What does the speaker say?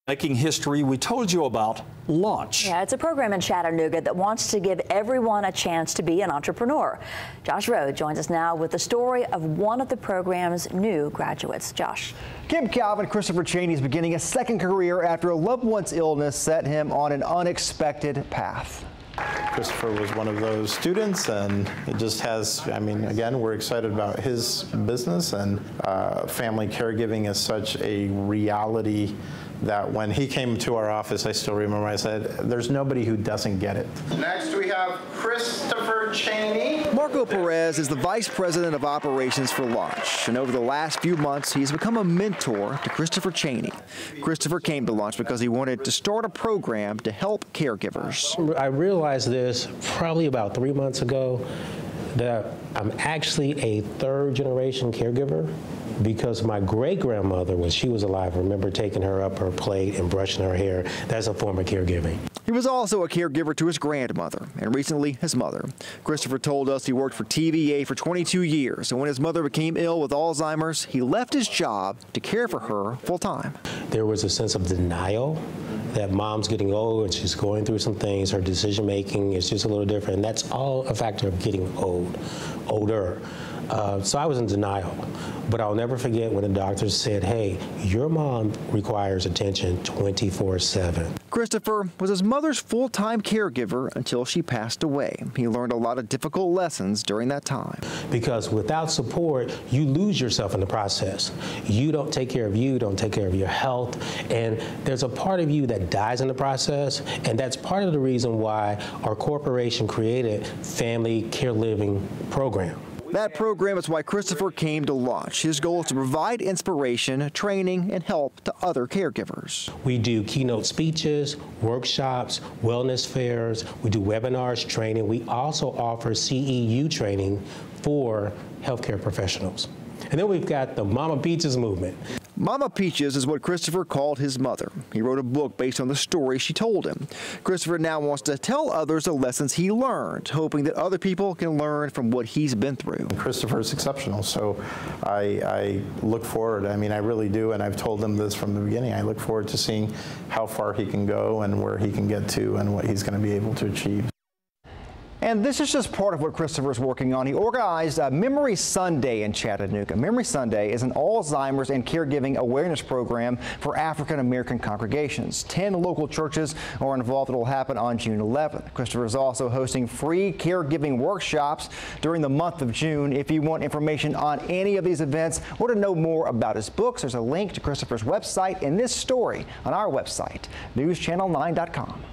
Making history, we told you about Launch. Yeah, it's a program in Chattanooga that wants to give everyone a chance to be an entrepreneur. Josh Rhodes joins us now with the story of one of the program's new graduates. Josh. Kim Calvin Christopher Cheney is beginning a second career after a loved one's illness set him on an unexpected path. Christopher was one of those students, and it just has, again, we're excited about his business, and family caregiving is such a reality that when he came to our office, I still remember I said, there's nobody who doesn't get it. Next we have Christopher Cheney. Marco Perez is the Vice President of Operations for Launch, and over the last few months, he's become a mentor to Christopher Cheney. Christopher came to Launch because he wanted to start a program to help caregivers. I realized this probably about 3 months ago, that I'm actually a third-generation caregiver, because my great-grandmother, when she was alive, I remember taking her up her plate and brushing her hair. That's a form of caregiving. He was also a caregiver to his grandmother and recently his mother. Christopher told us he worked for TVA for 22 years, and when his mother became ill with Alzheimer's, he left his job to care for her full-time. There was a sense of denial that mom's getting old and she's going through some things. Her decision-making is just a little different, and that's all a factor of getting older. So I was in denial, but I'll never forget when the doctors said, hey, your mom requires attention 24/7. Christopher was his mother's full-time caregiver until she passed away. He learned a lot of difficult lessons during that time. Because without support, you lose yourself in the process. You don't take care of you, don't take care of your health, and there's a part of you that dies in the process, and that's part of the reason why our corporation created Family Care Living program. That program is why Christopher came to Launch. His goal is to provide inspiration, training, and help to other caregivers. We do keynote speeches, workshops, wellness fairs. We do webinars, training. We also offer CEU training for healthcare professionals. And then we've got the Mama Peaches movement. Mama Peaches is what Christopher called his mother. He wrote a book based on the story she told him. Christopher now wants to tell others the lessons he learned, hoping that other people can learn from what he's been through. Christopher is exceptional, so I look forward, I really do, and I've told him this from the beginning, I look forward to seeing how far he can go and where he can get to and what he's going to be able to achieve. And this is just part of what Christopher's working on. He organized a Memory Sunday in Chattanooga. Memory Sunday is an Alzheimer's and caregiving awareness program for African American congregations. 10 local churches are involved. It will happen on June 11th. Christopher is also hosting free caregiving workshops during the month of June. If you want information on any of these events or to know more about his books, there's a link to Christopher's website in this story on our website, NewsChannel9.com.